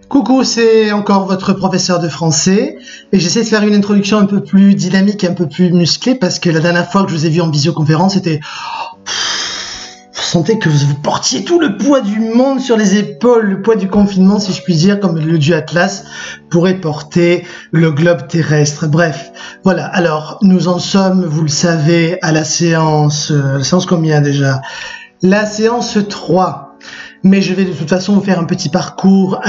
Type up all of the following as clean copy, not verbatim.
Coucou, c'est encore votre professeur de français et j'essaie de faire une introduction un peu plus dynamique et un peu plus musclée parce que la dernière fois que je vous ai vu en visioconférence, c'était... Vous sentez que vous portiez tout le poids du monde sur les épaules, le poids du confinement, si je puis dire, comme le dieu Atlas pourrait porter le globe terrestre. Bref, voilà. Alors, nous en sommes, vous le savez, à la séance combien déjà? La séance 3. Mais je vais de toute façon vous faire un petit parcours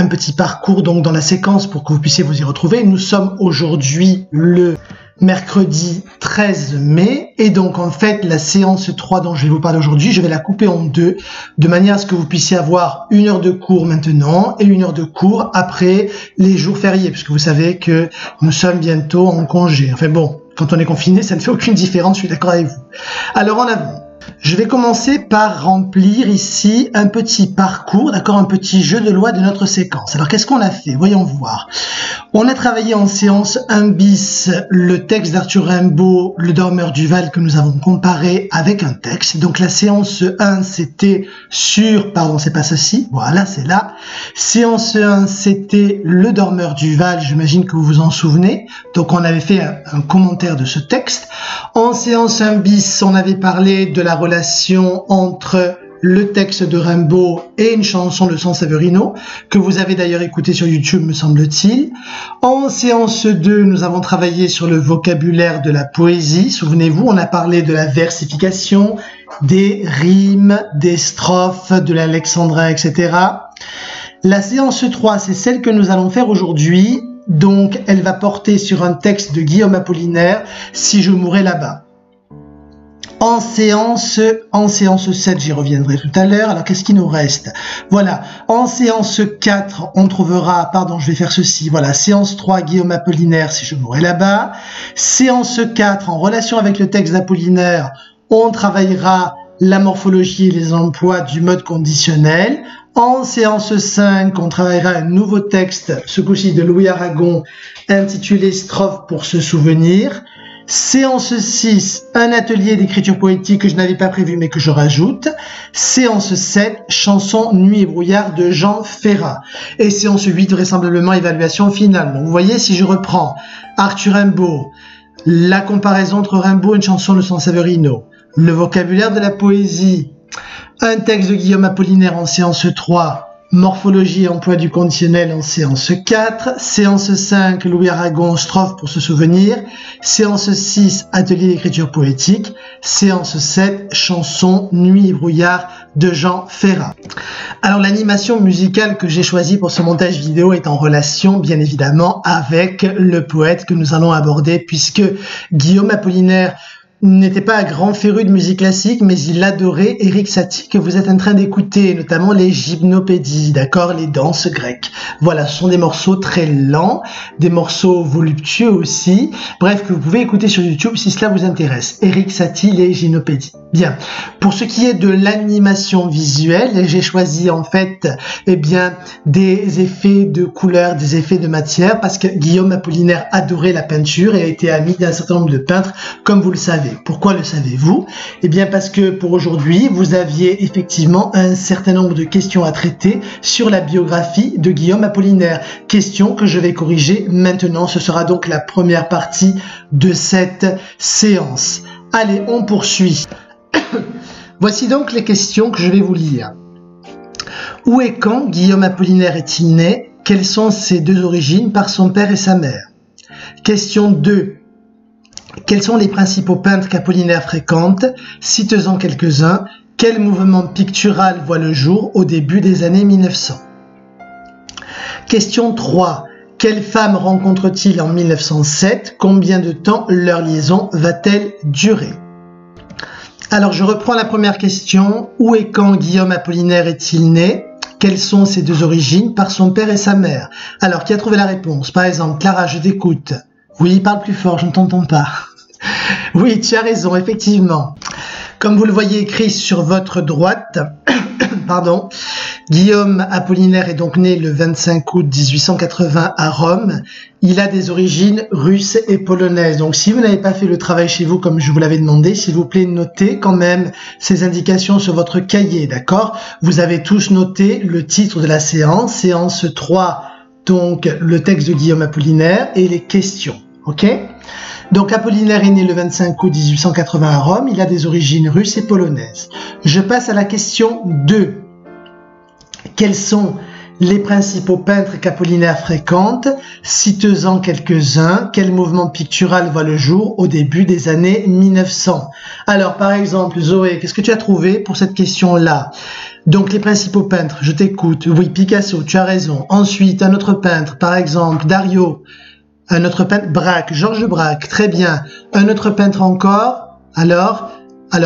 donc dans la séquence pour que vous puissiez vous y retrouver. Nous sommes aujourd'hui le mercredi 13 mai et donc en fait la séance 3 dont je vais vous parler aujourd'hui, je vais la couper en deux de manière à ce que vous puissiez avoir 1 heure de cours maintenant et 1 heure de cours après les jours fériés puisque vous savez que nous sommes bientôt en congé. Enfin bon, quand on est confiné, ça ne fait aucune différence, je suis d'accord avec vous. Alors en avant. Je vais commencer par remplir ici un petit parcours, d'accord, un petit jeu de loi de notre séquence. Alors, qu'est-ce qu'on a fait? Voyons voir. On a travaillé en séance 1 bis le texte d'Arthur Rimbaud, Le Dormeur du Val, que nous avons comparé avec un texte. Donc, la séance 1, c'était sur... Pardon, c'est pas ceci. Voilà, c'est là. Séance 1, c'était Le Dormeur du Val. J'imagine que vous vous en souvenez. Donc, on avait fait un commentaire de ce texte. En séance 1 bis, on avait parlé de la relation entre le texte de Rimbaud et une chanson de Sanseverino, que vous avez d'ailleurs écouté sur YouTube, me semble-t-il. En séance 2, nous avons travaillé sur le vocabulaire de la poésie. Souvenez-vous, on a parlé de la versification, des rimes, des strophes, de l'alexandrin, etc. La séance 3, c'est celle que nous allons faire aujourd'hui. Donc, elle va porter sur un texte de Guillaume Apollinaire, Si je mourais là-bas. En séance 7, j'y reviendrai tout à l'heure. Alors, qu'est-ce qui nous reste? Voilà. En séance 4, on trouvera, pardon, je vais faire ceci. Voilà. Séance 3, Guillaume Apollinaire, Si je mourais là-bas. Séance 4, en relation avec le texte d'Apollinaire, on travaillera la morphologie et les emplois du mode conditionnel. En séance 5, on travaillera un nouveau texte, ce coup-ci de Louis Aragon, intitulé Strophes pour se souvenir. Séance 6, un atelier d'écriture poétique que je n'avais pas prévu mais que je rajoute. Séance 7, chanson Nuit et brouillard de Jean Ferrat. Et séance 8, vraisemblablement évaluation finale. Donc vous voyez, si je reprends Arthur Rimbaud, la comparaison entre Rimbaud et une chanson de Sanseverino, le vocabulaire de la poésie, un texte de Guillaume Apollinaire en séance 3, morphologie et emploi du conditionnel en séance 4, séance 5, Louis Aragon, strophe pour se souvenir, séance 6, atelier d'écriture poétique, séance 7, chanson Nuit et brouillard de Jean Ferrat. Alors l'animation musicale que j'ai choisie pour ce montage vidéo est en relation bien évidemment avec le poète que nous allons aborder puisque Guillaume Apollinaire n'était pas un grand féru de musique classique, mais il adorait Erik Satie, que vous êtes en train d'écouter, notamment les gymnopédies, d'accord, les danses grecques. Voilà, ce sont des morceaux très lents, des morceaux voluptueux aussi, bref, que vous pouvez écouter sur YouTube si cela vous intéresse. Erik Satie, les gymnopédies. Bien. Pour ce qui est de l'animation visuelle, j'ai choisi en fait, eh bien, des effets de couleurs, des effets de matière, parce que Guillaume Apollinaire adorait la peinture et a été ami d'un certain nombre de peintres, comme vous le savez. Pourquoi le savez-vous? Eh bien parce que pour aujourd'hui, vous aviez effectivement un certain nombre de questions à traiter sur la biographie de Guillaume Apollinaire. Questions que je vais corriger maintenant. Ce sera donc la première partie de cette séance. Allez, on poursuit. Voici donc les questions que je vais vous lire. Où et quand Guillaume Apollinaire est-il né? Quelles sont ses deux origines par son père et sa mère? Question 2. Quels sont les principaux peintres qu'Apollinaire fréquente? Cite-en quelques-uns. Quel mouvement pictural voit le jour au début des années 1900? Question 3. Quelle femme rencontre-t-il en 1907? Combien de temps leur liaison va-t-elle durer? Alors je reprends la première question. Où et quand Guillaume Apollinaire est-il né? Quelles sont ses deux origines par son père et sa mère? Alors qui a trouvé la réponse? Par exemple, Clara, je t'écoute. Oui, parle plus fort, je ne t'entends pas. Oui, tu as raison, effectivement. Comme vous le voyez écrit sur votre droite, pardon, Guillaume Apollinaire est donc né le 25 août 1880 à Rome. Il a des origines russes et polonaises. Donc si vous n'avez pas fait le travail chez vous comme je vous l'avais demandé, s'il vous plaît, notez quand même ces indications sur votre cahier, d'accord? Vous avez tous noté le titre de la séance, séance 3, donc le texte de Guillaume Apollinaire et les questions. Ok? Donc Apollinaire est né le 25 août 1880 à Rome, il a des origines russes et polonaises. Je passe à la question 2. Quels sont les principaux peintres qu'Apollinaire fréquente? Cite-en quelques-uns. Quel mouvement pictural voit le jour au début des années 1900? Alors par exemple, Zoé, qu'est-ce que tu as trouvé pour cette question-là? Donc les principaux peintres, je t'écoute. Oui, Picasso, tu as raison. Ensuite, un autre peintre, par exemple, Dario. Un autre peintre, Braque, Georges Braque, très bien. Un autre peintre encore, alors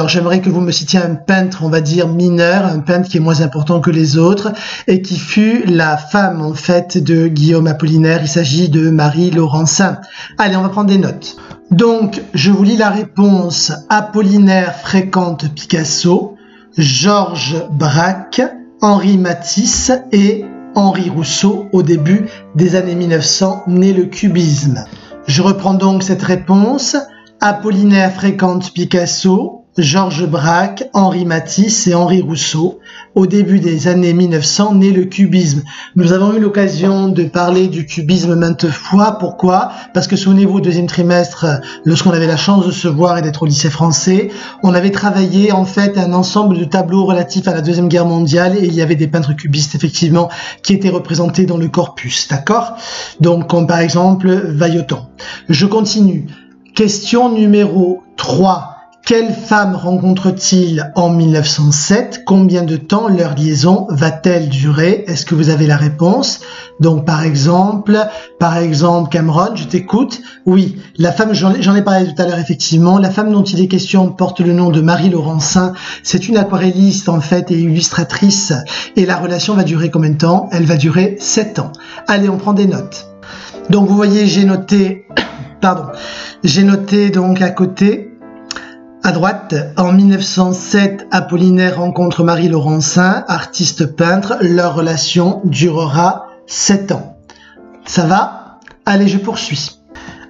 j'aimerais que vous me citiez un peintre, on va dire mineur, un peintre qui est moins important que les autres, et qui fut la femme, en fait, de Guillaume Apollinaire. Il s'agit de Marie Laurencin. Allez, on va prendre des notes. Donc, je vous lis la réponse. Apollinaire fréquente Picasso, Georges Braque, Henri Matisse et Henri Rousseau au début des années 1900, né le cubisme. Je reprends donc cette réponse. Apollinaire fréquente Picasso, Georges Braque, Henri Matisse et Henri Rousseau au début des années 1900, né le cubisme. Nous avons eu l'occasion de parler du cubisme maintes fois. Pourquoi? Parce que souvenez-vous, au deuxième trimestre, lorsqu'on avait la chance de se voir et d'être au lycée français, on avait travaillé en fait un ensemble de tableaux relatifs à la Deuxième Guerre mondiale et il y avait des peintres cubistes effectivement qui étaient représentés dans le corpus, d'accord? Donc comme par exemple Vailloton. Je continue. Question numéro 3. Quelle femme rencontre-t-il en 1907? Combien de temps leur liaison va-t-elle durer? Est-ce que vous avez la réponse? Donc par exemple Cameron, je t'écoute. Oui, la femme, j'en ai parlé tout à l'heure effectivement, la femme dont il est question porte le nom de Marie Laurencin. C'est une aquarelliste en fait et illustratrice. Et la relation va durer combien de temps? Elle va durer 7 ans. Allez, on prend des notes. Donc vous voyez, j'ai noté donc à côté, à droite, en 1907, Apollinaire rencontre Marie Laurencin, artiste peintre. Leur relation durera 7 ans. Ça va? Allez, je poursuis.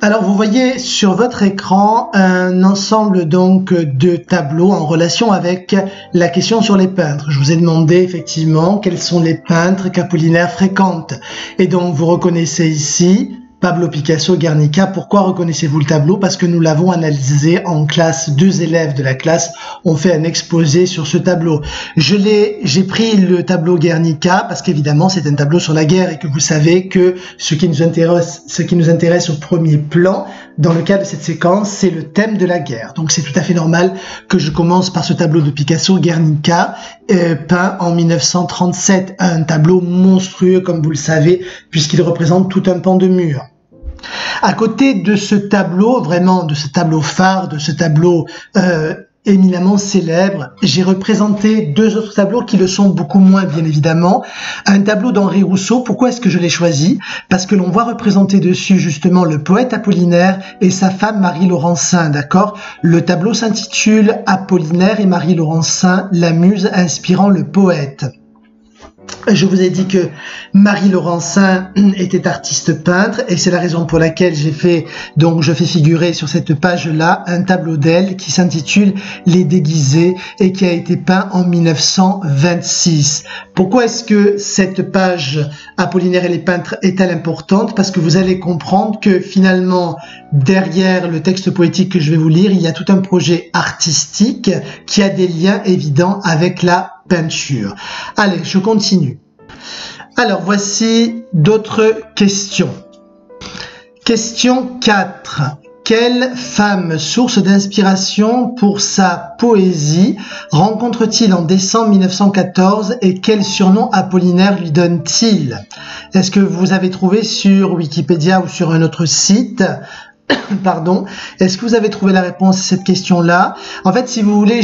Alors, vous voyez sur votre écran un ensemble donc de tableaux en relation avec la question sur les peintres. Je vous ai demandé effectivement quels sont les peintres qu'Apollinaire fréquente. Et donc, vous reconnaissez ici Pablo Picasso, Guernica. Pourquoi reconnaissez-vous le tableau? Parce que nous l'avons analysé en classe. 2 élèves de la classe ont fait un exposé sur ce tableau. J'ai pris le tableau Guernica parce qu'évidemment c'est un tableau sur la guerre et que vous savez que ce qui nous intéresse au premier plan dans le cadre de cette séquence, c'est le thème de la guerre. Donc c'est tout à fait normal que je commence par ce tableau de Picasso, Guernica, peint en 1937. Un tableau monstrueux comme vous le savez puisqu'il représente tout un pan de mur. À côté de ce tableau, vraiment de ce tableau phare, de ce tableau éminemment célèbre, j'ai représenté 2 autres tableaux qui le sont beaucoup moins bien évidemment. Un tableau d'Henri Rousseau. Pourquoi est-ce que je l'ai choisi? Parce que l'on voit représenter dessus justement le poète Apollinaire et sa femme Marie Laurencin, d'accord? Le tableau s'intitule Apollinaire et Marie Laurencin, la muse inspirant le poète. Je vous ai dit que Marie Laurencin était artiste peintre et c'est la raison pour laquelle je fais figurer sur cette page-là un tableau d'elle qui s'intitule Les Déguisés et qui a été peint en 1926. Pourquoi est-ce que cette page Apollinaire et les peintres est-elle importante? Parce que vous allez comprendre que finalement, derrière le texte poétique que je vais vous lire, il y a tout un projet artistique qui a des liens évidents avec la peinture. Allez, je continue. Alors, voici d'autres questions. Question 4. Quelle femme, source d'inspiration pour sa poésie, rencontre-t-il en décembre 1914 et quel surnom Apollinaire lui donne-t-il? Est-ce que vous avez trouvé sur Wikipédia ou sur un autre site? Pardon. Est-ce que vous avez trouvé la réponse à cette question-là? En fait, si vous voulez,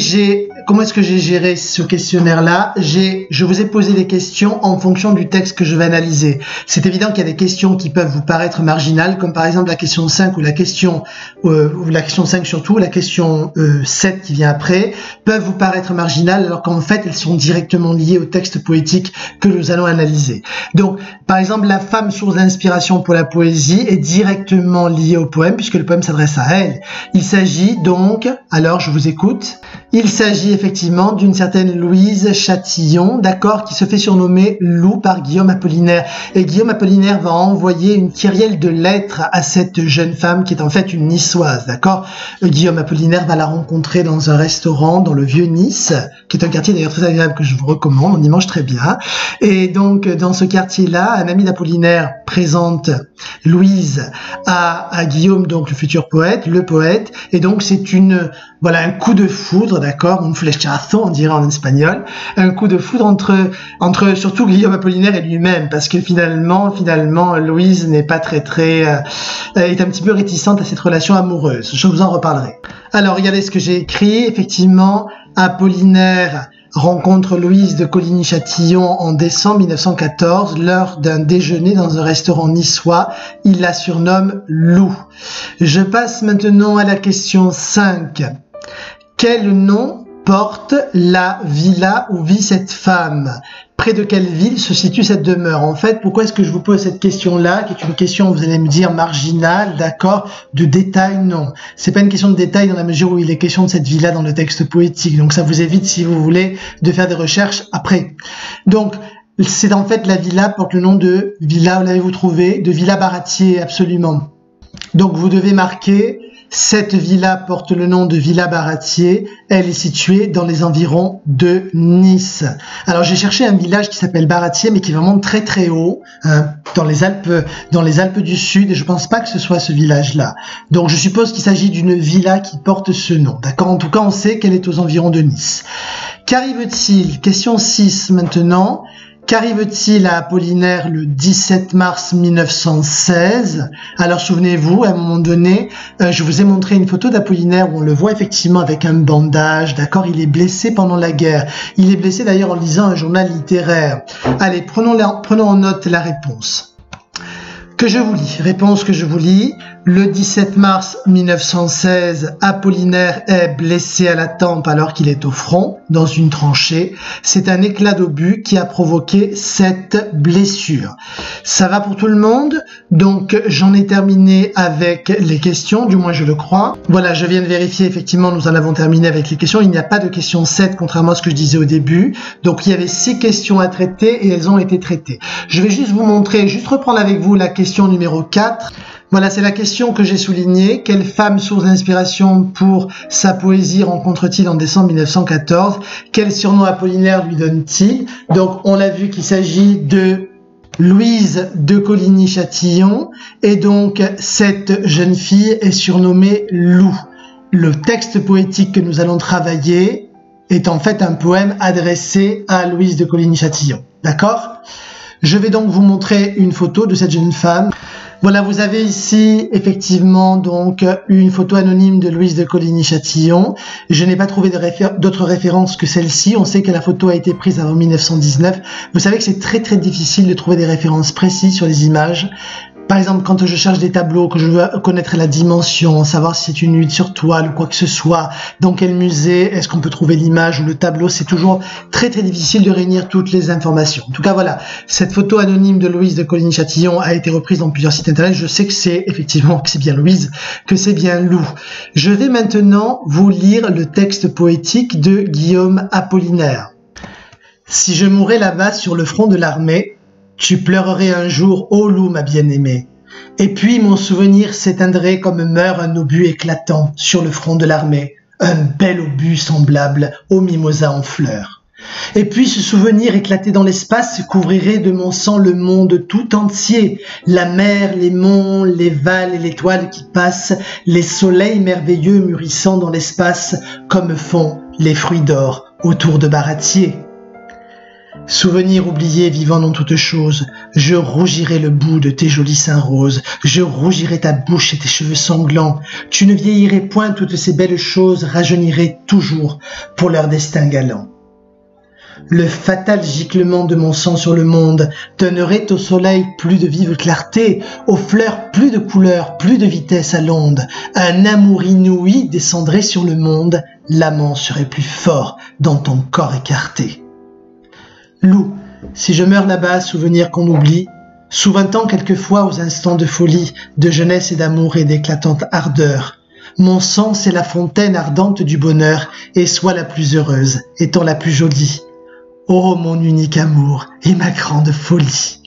comment est-ce que j'ai géré ce questionnaire-là? Je vous ai posé des questions en fonction du texte que je vais analyser. C'est évident qu'il y a des questions qui peuvent vous paraître marginales, comme par exemple la question 5 ou la question 5 surtout, la question 7 qui vient après, peuvent vous paraître marginales alors qu'en fait, elles sont directement liées au texte poétique que nous allons analyser. Donc, par exemple, la femme source d'inspiration pour la poésie est directement liée au poème poème, puisque le poème s'adresse à elle. Il s'agit donc, alors je vous écoute, il s'agit effectivement d'une certaine Louise Chatillon, d'accord, qui se fait surnommer Lou par Guillaume Apollinaire. Et Guillaume Apollinaire va envoyer une kyrielle de lettres à cette jeune femme qui est en fait une niçoise, d'accord. Guillaume Apollinaire va la rencontrer dans un restaurant dans le vieux Nice, qui est un quartier d'ailleurs très agréable que je vous recommande, on y mange très bien. Et donc dans ce quartier-là, un ami d'Apollinaire présente Louise à Guillaume, donc le futur poète, le poète, et donc c'est voilà, un coup de foudre, d'accord, un flechazo, on dirait en espagnol, un coup de foudre entre surtout Guillaume Apollinaire et lui-même, parce que finalement, Louise n'est pas est un petit peu réticente à cette relation amoureuse. Je vous en reparlerai. Alors, regardez ce que j'ai écrit. Effectivement, Apollinaire rencontre Louise de Coligny-Châtillon en décembre 1914 lors d'un déjeuner dans un restaurant niçois. Il la surnomme Lou. Je passe maintenant à la question 5. Quel nom porte la villa où vit cette femme? Près de quelle ville se situe cette demeure? En fait, pourquoi est-ce que je vous pose cette question-là, qui est une question, vous allez me dire, marginale, d'accord, de détail? Non. C'est pas une question de détail dans la mesure où il est question de cette villa dans le texte poétique. Donc ça vous évite, si vous voulez, de faire des recherches après. Donc, c'est en fait la villa porte le nom de villa, où l'avez-vous trouvé? De Villa Baratier, absolument. Donc vous devez marquer, cette villa porte le nom de Villa Baratier, elle est située dans les environs de Nice. Alors j'ai cherché un village qui s'appelle Baratier, mais qui est vraiment très très haut, hein, dans les Alpes du Sud, et je pense pas que ce soit ce village-là. Donc je suppose qu'il s'agit d'une villa qui porte ce nom, d'accord? En tout cas, on sait qu'elle est aux environs de Nice. Qu'arrive-t-il? Question 6 maintenant. Qu'arrive-t-il à Apollinaire le 17 mars 1916? Alors souvenez-vous, à un moment donné, je vous ai montré une photo d'Apollinaire où on le voit effectivement avec un bandage, d'accord? Il est blessé pendant la guerre. Il est blessé d'ailleurs en lisant un journal littéraire. Allez, prenons en note la réponse. Que je vous lis. Réponse que je vous lis. Le 17 mars 1916, Apollinaire est blessé à la tempe alors qu'il est au front, dans une tranchée. C'est un éclat d'obus qui a provoqué cette blessure. Ça va pour tout le monde? Donc, j'en ai terminé avec les questions, du moins je le crois. Voilà, je viens de vérifier, effectivement, nous en avons terminé avec les questions. Il n'y a pas de question 7, contrairement à ce que je disais au début. Donc, il y avait 6 questions à traiter et elles ont été traitées. Je vais juste vous montrer, juste reprendre avec vous la question numéro 4. Voilà, c'est la question que j'ai soulignée. Quelle femme source d'inspiration pour sa poésie rencontre-t-il en décembre 1914? Quel surnom Apollinaire lui donne-t-il? Donc, on l'a vu qu'il s'agit de Louise de Coligny-Châtillon. Et donc, cette jeune fille est surnommée Lou. Le texte poétique que nous allons travailler est en fait un poème adressé à Louise de Coligny-Châtillon. D'accord? Je vais donc vous montrer une photo de cette jeune femme. Voilà, vous avez ici effectivement donc une photo anonyme de Louise de Coligny-Châtillon. Je n'ai pas trouvé d'autres références que celle-ci. On sait que la photo a été prise avant 1919. Vous savez que c'est très très difficile de trouver des références précises sur les images. Par exemple, quand je cherche des tableaux, que je veux connaître la dimension, savoir si c'est une huile sur toile ou quoi que ce soit, dans quel musée est-ce qu'on peut trouver l'image ou le tableau, c'est toujours très très difficile de réunir toutes les informations. En tout cas, voilà, cette photo anonyme de Louise de Coligny-Châtillon a été reprise dans plusieurs sites internet. Je sais que c'est effectivement que c'est bien Louise, que c'est bien Lou. Je vais maintenant vous lire le texte poétique de Guillaume Apollinaire. Si je mourais là-bas sur le front de l'armée, tu pleurerais un jour, ô Lou, ma bien-aimée. Et puis mon souvenir s'éteindrait comme meurt un obus éclatant sur le front de l'armée, un bel obus semblable au mimosa en fleurs. Et puis ce souvenir éclaté dans l'espace couvrirait de mon sang le monde tout entier, la mer, les monts, les vals et l'étoile qui passent, les soleils merveilleux mûrissant dans l'espace comme font les fruits d'or autour de Baratier. Souvenir oublié vivant dans toute chose, je rougirai le bout de tes jolis seins roses, je rougirai ta bouche et tes cheveux sanglants, tu ne vieillirais point toutes ces belles choses, rajeunirais toujours pour leur destin galant. Le fatal giclement de mon sang sur le monde donnerait au soleil plus de vive clarté, aux fleurs plus de couleur, plus de vitesse à l'onde. Un amour inouï descendrait sur le monde, l'amant serait plus fort dans ton corps écarté. Lou, si je meurs là-bas, souvenir qu'on oublie, souvenant quelquefois aux instants de folie, de jeunesse et d'amour et d'éclatante ardeur. Mon sang, c'est la fontaine ardente du bonheur, et sois la plus heureuse, étant la plus jolie. Ô mon unique amour et ma grande folie.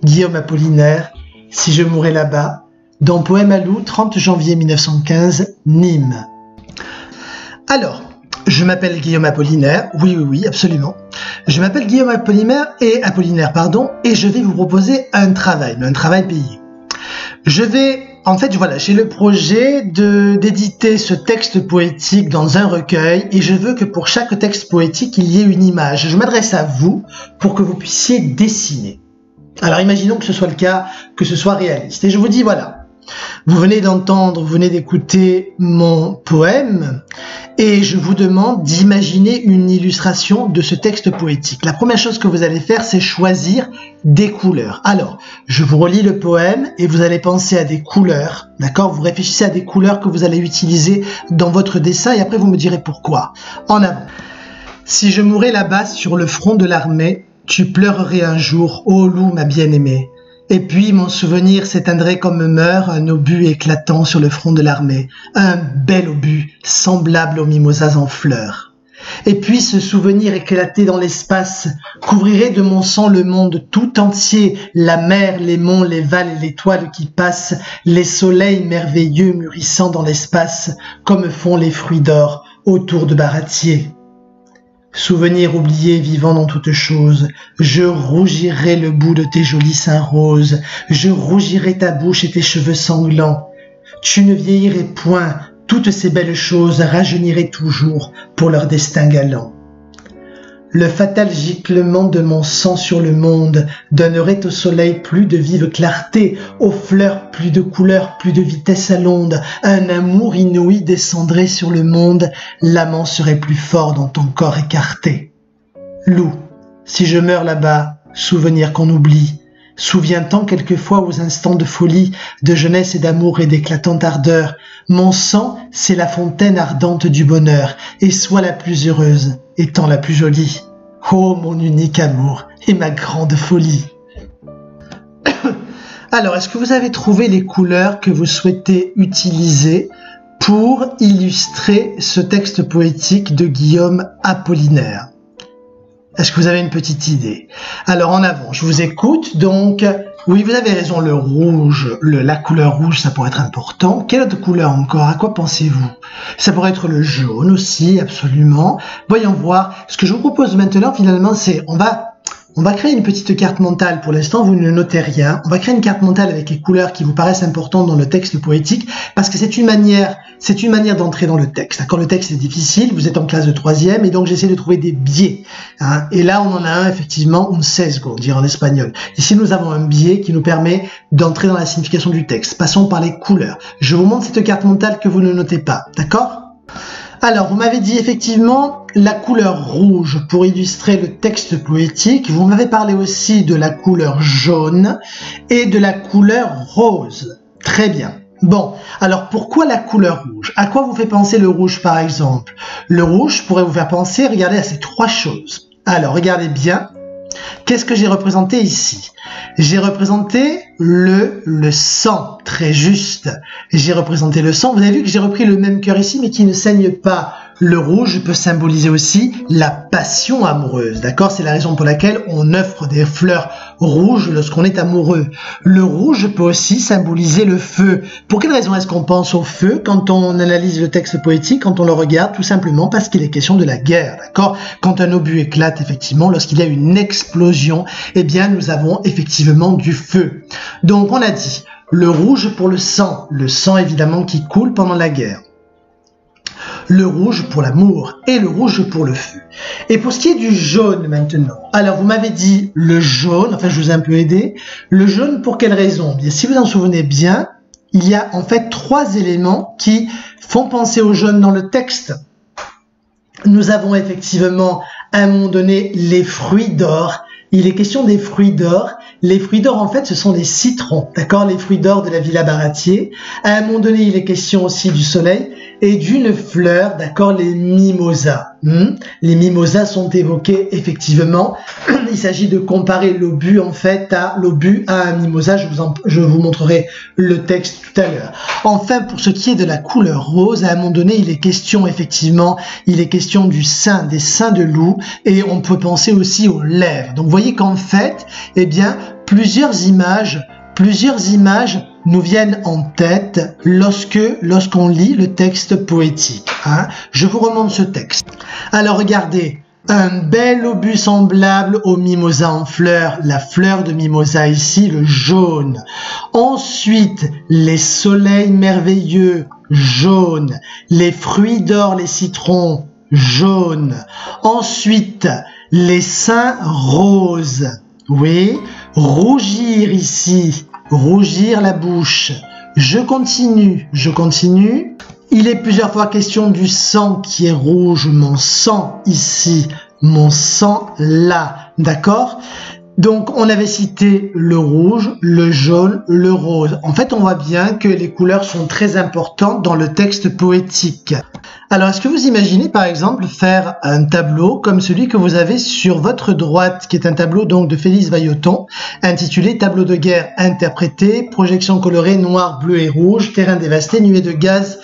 Guillaume Apollinaire, Si je mourais là-bas, dans Poème à Lou, 30 janvier 1915, Nîmes. Alors, je m'appelle Guillaume Apollinaire, oui, absolument. Je m'appelle Guillaume Apollinaire, et je vais vous proposer un travail payé. J'ai le projet d'éditer ce texte poétique dans un recueil, et je veux que pour chaque texte poétique, il y ait une image. Je m'adresse à vous pour que vous puissiez dessiner. Alors imaginons que ce soit le cas, que ce soit réaliste. Et je vous dis, voilà, vous venez d'écouter mon poème, et je vous demande d'imaginer une illustration de ce texte poétique. La première chose que vous allez faire, c'est choisir des couleurs. Alors, je vous relis le poème et vous allez penser à des couleurs, d'accord? Vous réfléchissez à des couleurs que vous allez utiliser dans votre dessin et après vous me direz pourquoi. En avant. Si je mourais là-bas sur le front de l'armée, tu pleurerais un jour, ô loup ma bien-aimée. Et puis mon souvenir s'éteindrait comme meurt un obus éclatant sur le front de l'armée, un bel obus semblable aux mimosas en fleurs. Et puis ce souvenir éclaté dans l'espace couvrirait de mon sang le monde tout entier, la mer, les monts, les vals et l'étoile qui passent, les soleils merveilleux mûrissant dans l'espace, comme font les fruits d'or autour de baratiers. Souvenir oublié vivant dans toutes choses, je rougirai le bout de tes jolis seins roses, je rougirai ta bouche et tes cheveux sanglants. Tu ne vieillirais point, toutes ces belles choses rajeuniraient toujours pour leur destin galant. Le fatal giclement de mon sang sur le monde donnerait au soleil plus de vive clarté, aux fleurs plus de couleurs, plus de vitesse à l'onde. Un amour inouï descendrait sur le monde, l'amant serait plus fort dans ton corps écarté. Loup, si je meurs là-bas, souvenir qu'on oublie, souviens-t'en quelquefois aux instants de folie, de jeunesse et d'amour et d'éclatante ardeur. Mon sang, c'est la fontaine ardente du bonheur, et sois la plus heureuse, étant la plus jolie. Ô mon unique amour et ma grande folie. Alors, est-ce que vous avez trouvé les couleurs que vous souhaitez utiliser pour illustrer ce texte poétique de Guillaume Apollinaire? Est-ce que vous avez une petite idée? Alors en avant, je vous écoute. Donc, oui, vous avez raison, le rouge, la couleur rouge, ça pourrait être important. Quelle autre couleur encore? À quoi pensez-vous? Ça pourrait être le jaune aussi, absolument. Voyons voir. Ce que je vous propose maintenant, finalement, c'est on va créer une petite carte mentale. Pour l'instant, vous ne notez rien. On va créer une carte mentale avec les couleurs qui vous paraissent importantes dans le texte poétique, parce que c'est une manière d'entrer dans le texte. D'accord, le texte est difficile, vous êtes en classe de 3e, et donc j'essaie de trouver des biais. Hein. Et là, on en a un, effectivement, un sesgo, on dirait en espagnol. Ici, nous avons un biais qui nous permet d'entrer dans la signification du texte. Passons par les couleurs. Je vous montre cette carte mentale que vous ne notez pas. D'accord? Alors, vous m'avez dit effectivement la couleur rouge pour illustrer le texte poétique. Vous m'avez parlé aussi de la couleur jaune et de la couleur rose. Très bien. Bon, alors pourquoi la couleur rouge? À quoi vous fait penser le rouge par exemple? Le rouge pourrait vous faire penser, regardez, à ces trois choses. Alors, regardez bien. Qu'est-ce que j'ai représenté ici? J'ai représenté le sang, très juste. J'ai représenté le sang. Vous avez vu que j'ai repris le même cœur ici, mais qui ne saigne pas. Le rouge peut symboliser aussi la passion amoureuse, d'accord? C'est la raison pour laquelle on offre des fleurs rouges lorsqu'on est amoureux. Le rouge peut aussi symboliser le feu. Pour quelle raison est-ce qu'on pense au feu quand on analyse le texte poétique, quand on le regarde? Tout simplement parce qu'il est question de la guerre, d'accord? Quand un obus éclate, effectivement, lorsqu'il y a une explosion, eh bien, nous avons effectivement du feu. Donc, on a dit le rouge pour le sang évidemment qui coule pendant la guerre. Le rouge pour l'amour et le rouge pour le feu. Et pour ce qui est du jaune maintenant, alors vous m'avez dit le jaune, enfin je vous ai un peu aidé, le jaune pour quelle raison? Bien, si vous en souvenez bien, il y a en fait trois éléments qui font penser au jaune dans le texte. Nous avons effectivement à un moment donné les fruits d'or. Il est question des fruits d'or. Les fruits d'or, en fait, ce sont les citrons, d'accord? Les fruits d'or de la Villa Baratier. À un moment donné, il est question aussi du soleil. et d'une fleur, d'accord, les mimosas. Les mimosas sont évoqués effectivement. Il s'agit de comparer l'obus en fait à un mimosa. Je vous montrerai le texte tout à l'heure. Enfin, pour ce qui est de la couleur rose, à un moment donné, il est question effectivement, des seins de loup, et on peut penser aussi aux lèvres. Donc, vous voyez qu'en fait, eh bien, plusieurs images nous viennent en tête lorsqu'on lit le texte poétique. Je vous remonte ce texte. Alors regardez, un bel obus semblable au mimosa en fleurs, la fleur de mimosa ici, le jaune. Ensuite, les soleils merveilleux, jaune. Les fruits d'or, les citrons, jaune. Ensuite, les seins roses. Oui, rougir ici, rougir la bouche. Je continue. Il est plusieurs fois question du sang qui est rouge, mon sang ici, mon sang là, d'accord? Donc, on avait cité le rouge, le jaune, le rose. En fait, on voit bien que les couleurs sont très importantes dans le texte poétique. Alors, est-ce que vous imaginez, par exemple, faire un tableau comme celui que vous avez sur votre droite, qui est un tableau donc de Félix Vallotton, intitulé « Tableau de guerre interprété, projection colorée noir, bleu et rouge, terrain dévasté, nuée de gaz ».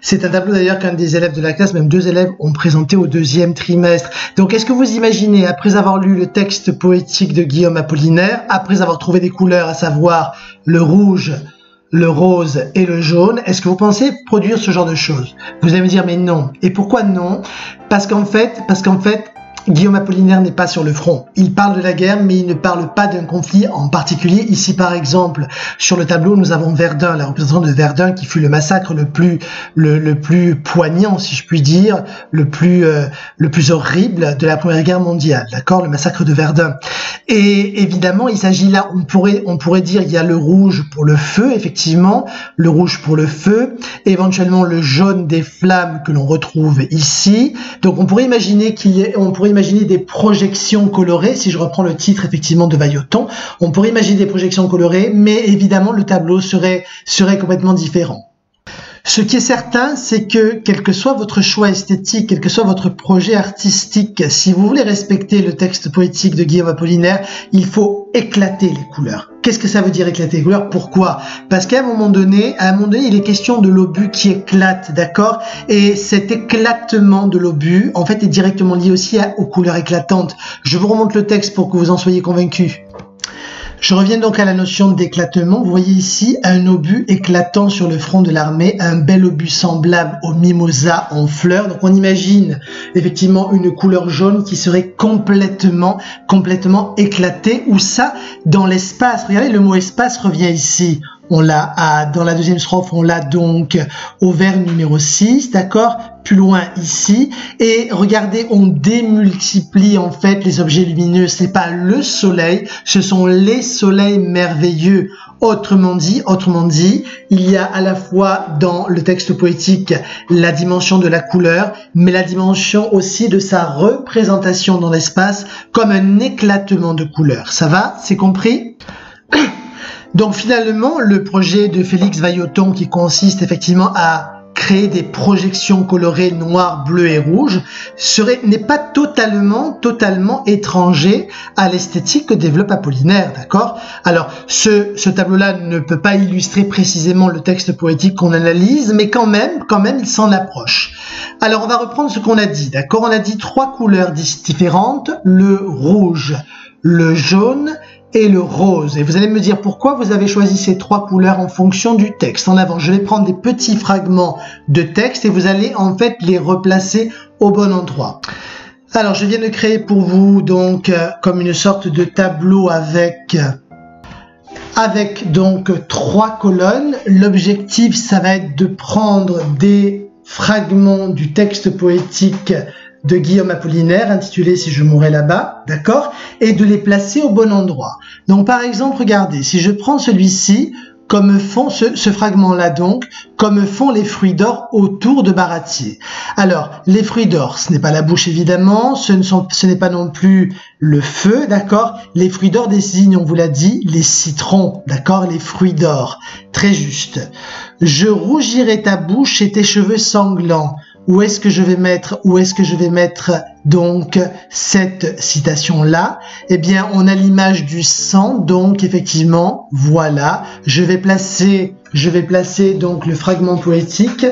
C'est un tableau d'ailleurs qu'un des élèves de la classe, même 2 élèves, ont présenté au 2e trimestre. Donc, est-ce que vous imaginez, après avoir lu le texte poétique de Guillaume Apollinaire, après avoir trouvé des couleurs, à savoir le rouge, le rose et le jaune, est-ce que vous pensez produire ce genre de choses? Vous allez me dire, mais non. Et pourquoi non? Parce qu'en fait, Guillaume Apollinaire n'est pas sur le front. Il parle de la guerre, mais il ne parle pas d'un conflit en particulier. Ici, par exemple, sur le tableau, nous avons Verdun, la représentation de Verdun, qui fut le massacre le plus poignant, si je puis dire, le plus horrible de la Première Guerre mondiale. D'accord, le massacre de Verdun. Et évidemment, il s'agit là, on pourrait dire, il y a le rouge pour le feu, effectivement, le rouge pour le feu, éventuellement le jaune des flammes que l'on retrouve ici. Donc, on pourrait imaginer des projections colorées, si je reprends le titre effectivement de Vallotton, on pourrait imaginer des projections colorées, mais évidemment le tableau serait complètement différent. Ce qui est certain, c'est que quel que soit votre choix esthétique, quel que soit votre projet artistique, si vous voulez respecter le texte poétique de Guillaume Apollinaire, il faut éclater les couleurs. Qu'est-ce que ça veut dire éclater les couleurs? Pourquoi? Parce qu'à un moment donné, il est question de l'obus qui éclate, d'accord? Et cet éclatement de l'obus, en fait, est directement lié aussi aux couleurs éclatantes. Je vous remonte le texte pour que vous en soyez convaincus. Je reviens donc à la notion d'éclatement. Vous voyez ici un obus éclatant sur le front de l'armée, un bel obus semblable au mimosa en fleurs. Donc on imagine effectivement une couleur jaune qui serait complètement éclatée, ou ça dans l'espace. Regardez, le mot espace revient ici. On l'a dans la 2e strophe, on l'a donc au vers numéro 6, d'accord? Plus loin ici. Et regardez, on démultiplie en fait les objets lumineux. C'est pas le soleil, ce sont les soleils merveilleux. Autrement dit, il y a à la fois dans le texte poétique la dimension de la couleur, mais la dimension aussi de sa représentation dans l'espace comme un éclatement de couleurs. Ça va? C'est compris? Donc finalement, le projet de Félix Vallotton, qui consiste effectivement à créer des projections colorées noir, bleu et rouge, n'est pas totalement étranger à l'esthétique que développe Apollinaire, d'accord? Alors, ce tableau-là ne peut pas illustrer précisément le texte poétique qu'on analyse, mais quand même, il s'en approche. Alors, on va reprendre ce qu'on a dit, d'accord? On a dit 3 couleurs différentes, le rouge, le jaune et le rose. Et vous allez me dire pourquoi vous avez choisi ces 3 couleurs en fonction du texte. En avant, je vais prendre des petits fragments de texte et vous allez en fait les replacer au bon endroit. Alors, je viens de créer pour vous donc comme une sorte de tableau avec donc 3 colonnes. L'objectif, ça va être de prendre des fragments du texte poétique de Guillaume Apollinaire, intitulé « Si je mourais là-bas », d'accord, et de les placer au bon endroit. Donc, par exemple, regardez, si je prends celui-ci, comme font ce fragment-là donc, comme font les fruits d'or autour de Baratier. Alors, les fruits d'or, ce n'est pas la bouche évidemment, ce n'est pas non plus le feu, d'accord? Les fruits d'or désignent, on vous l'a dit, les citrons, d'accord? Les fruits d'or, très juste. Je rougirai ta bouche et tes cheveux sanglants. Où est-ce que je vais mettre donc cette citation-là? Eh bien, on a l'image du sang, donc effectivement, voilà, je vais placer donc le fragment poétique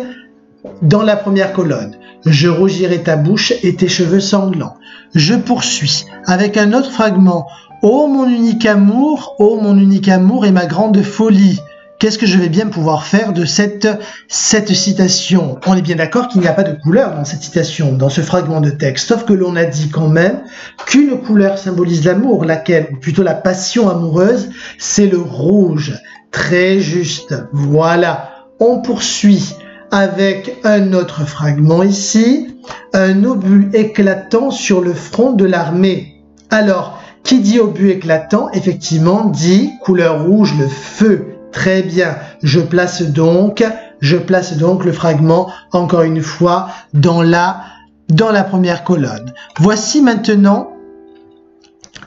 dans la première colonne. Je rougirai ta bouche et tes cheveux sanglants. Je poursuis avec un autre fragment. Ô mon unique amour et ma grande folie. Qu'est-ce que je vais bien pouvoir faire de cette citation? On est bien d'accord qu'il n'y a pas de couleur dans cette citation, dans ce fragment de texte, sauf que l'on a dit quand même qu'une couleur symbolise l'amour, laquelle, ou plutôt la passion amoureuse, c'est le rouge. Très juste. Voilà. On poursuit avec un autre fragment ici, un obus éclatant sur le front de l'armée. Alors, qui dit obus éclatant, effectivement, dit couleur rouge, le feu. Très bien, je place donc le fragment, encore une fois, dans la première colonne. Voici maintenant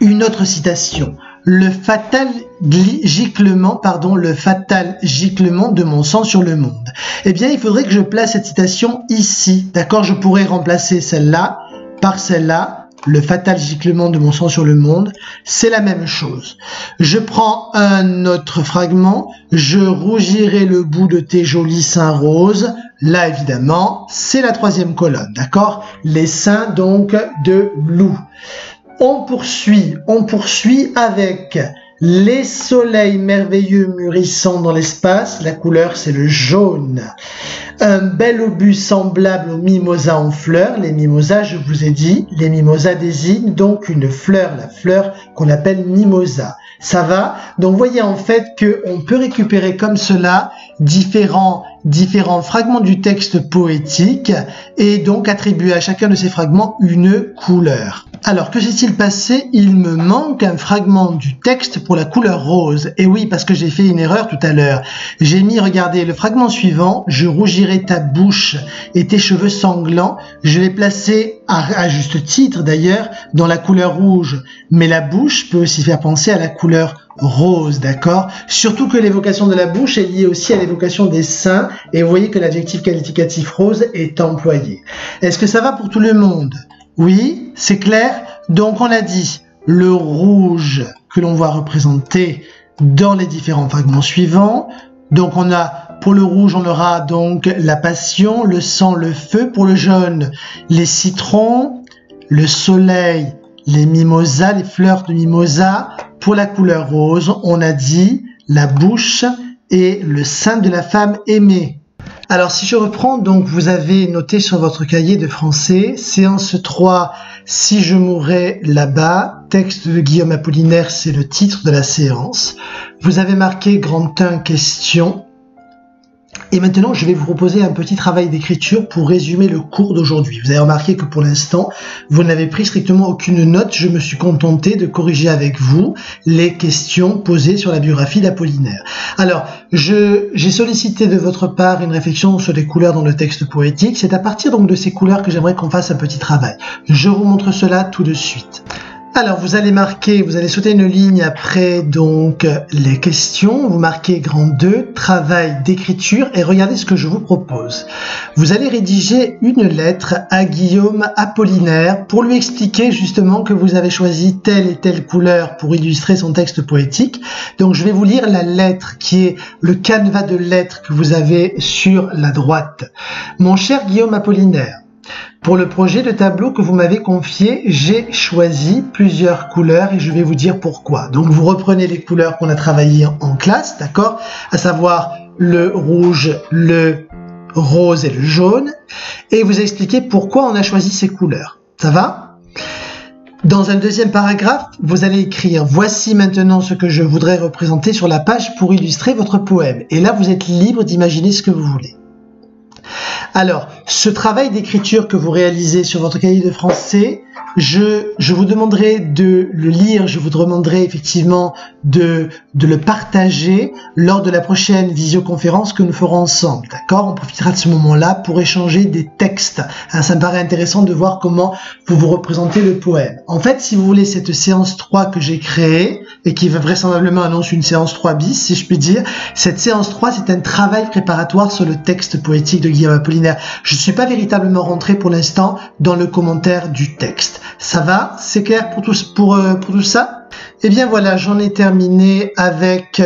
une autre citation. Le fatal giclement de mon sang sur le monde. Eh bien, il faudrait que je place cette citation ici, d'accord? Je pourrais remplacer celle-là par celle-là. Le fatal giclement de mon sang sur le monde, c'est la même chose. Je prends un autre fragment, je rougirai le bout de tes jolis seins roses. Là, évidemment, c'est la troisième colonne, d'accord? Les seins, donc, de loup. On poursuit avec les soleils merveilleux mûrissant dans l'espace. La couleur, c'est le jaune. Un bel obus semblable aux mimosas en fleurs. Les mimosas, je vous ai dit, les mimosas désignent donc une fleur, la fleur qu'on appelle mimosa. Ça va? Donc, vous voyez en fait qu'on peut récupérer comme cela différents fragments du texte poétique et donc attribuer à chacun de ces fragments une couleur. Alors, que s'est-il passé? Il me manque un fragment du texte pour la couleur rose. Et oui, parce que j'ai fait une erreur tout à l'heure. J'ai mis, regardez, le fragment suivant, je rougirai ta bouche et tes cheveux sanglants. Je l'ai placé, à juste titre d'ailleurs, dans la couleur rouge. Mais la bouche peut aussi faire penser à la couleur rose, d'accord? Surtout que l'évocation de la bouche est liée aussi à l'évocation des seins. Et vous voyez que l'adjectif qualificatif rose est employé. Est-ce que ça va pour tout le monde? Oui, c'est clair. Donc on a dit le rouge que l'on voit représenter dans les différents fragments suivants. Donc on a, pour le rouge, on aura donc la passion, le sang, le feu. Pour le jaune, les citrons, le soleil, les mimosas, les fleurs de mimosa. Pour la couleur rose, on a dit la bouche et le sein de la femme aimée. Alors si je reprends, donc vous avez noté sur votre cahier de français, séance 3, Si je mourais là-bas, texte de Guillaume Apollinaire, c'est le titre de la séance. Vous avez marqué grand 1 question. Et maintenant, je vais vous proposer un petit travail d'écriture pour résumer le cours d'aujourd'hui. Vous avez remarqué que pour l'instant, vous n'avez pris strictement aucune note. Je me suis contenté de corriger avec vous les questions posées sur la biographie d'Apollinaire. Alors, j'ai sollicité de votre part une réflexion sur les couleurs dans le texte poétique. C'est à partir donc de ces couleurs que j'aimerais qu'on fasse un petit travail. Je vous montre cela tout de suite. Alors, vous allez sauter une ligne après donc les questions, vous marquez grand 2, travail d'écriture et regardez ce que je vous propose. Vous allez rédiger une lettre à Guillaume Apollinaire pour lui expliquer justement que vous avez choisi telle et telle couleur pour illustrer son texte poétique. Donc, je vais vous lire la lettre qui est le canevas de lettres que vous avez sur la droite. Mon cher Guillaume Apollinaire, pour le projet de tableau que vous m'avez confié, j'ai choisi plusieurs couleurs et je vais vous dire pourquoi. Donc vous reprenez les couleurs qu'on a travaillées en classe, d'accord? À savoir le rouge, le rose et le jaune. Et vous expliquez pourquoi on a choisi ces couleurs. Ça va? Dans un deuxième paragraphe, vous allez écrire « Voici maintenant ce que je voudrais représenter sur la page pour illustrer votre poème. » Et là, vous êtes libre d'imaginer ce que vous voulez. Alors, ce travail d'écriture que vous réalisez sur votre cahier de français, Je vous demanderai de le lire, je vous demanderai effectivement de le partager lors de la prochaine visioconférence que nous ferons ensemble, d'accord? On profitera de ce moment-là pour échanger des textes. Hein, ça me paraît intéressant de voir comment vous vous représentez le poème. En fait, si vous voulez, cette séance 3 que j'ai créée, et qui va vraisemblablement annoncer une séance 3 bis, si je puis dire, cette séance 3, c'est un travail préparatoire sur le texte poétique de Guillaume Apollinaire. Je ne suis pas véritablement rentré pour l'instant dans le commentaire du texte. Ça va? C'est clair pour tout ça? Eh bien voilà, j'en ai terminé avec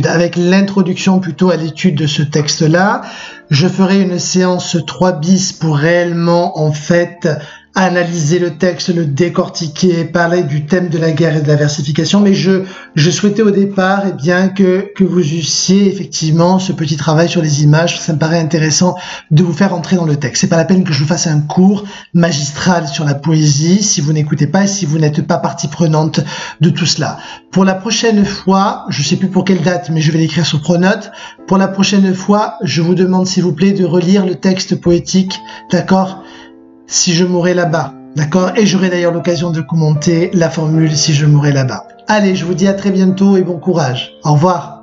avec l'introduction plutôt à l'étude de ce texte-là. Je ferai une séance 3 bis pour réellement, en fait, analyser le texte, le décortiquer, parler du thème de la guerre et de la versification, mais je souhaitais au départ que vous eussiez effectivement ce petit travail sur les images. Ça me paraît intéressant de vous faire entrer dans le texte. C'est pas la peine que je vous fasse un cours magistral sur la poésie si vous n'écoutez pas et si vous n'êtes pas partie prenante de tout cela. Pour la prochaine fois, je sais plus pour quelle date, mais je vais l'écrire sur Pronote. Pour la prochaine fois, je vous demande s'il vous plaît de relire le texte poétique, d'accord? Si je mourais là-bas, d'accord? Et j'aurai d'ailleurs l'occasion de commenter la formule si je mourais là-bas. Allez, je vous dis à très bientôt et bon courage. Au revoir.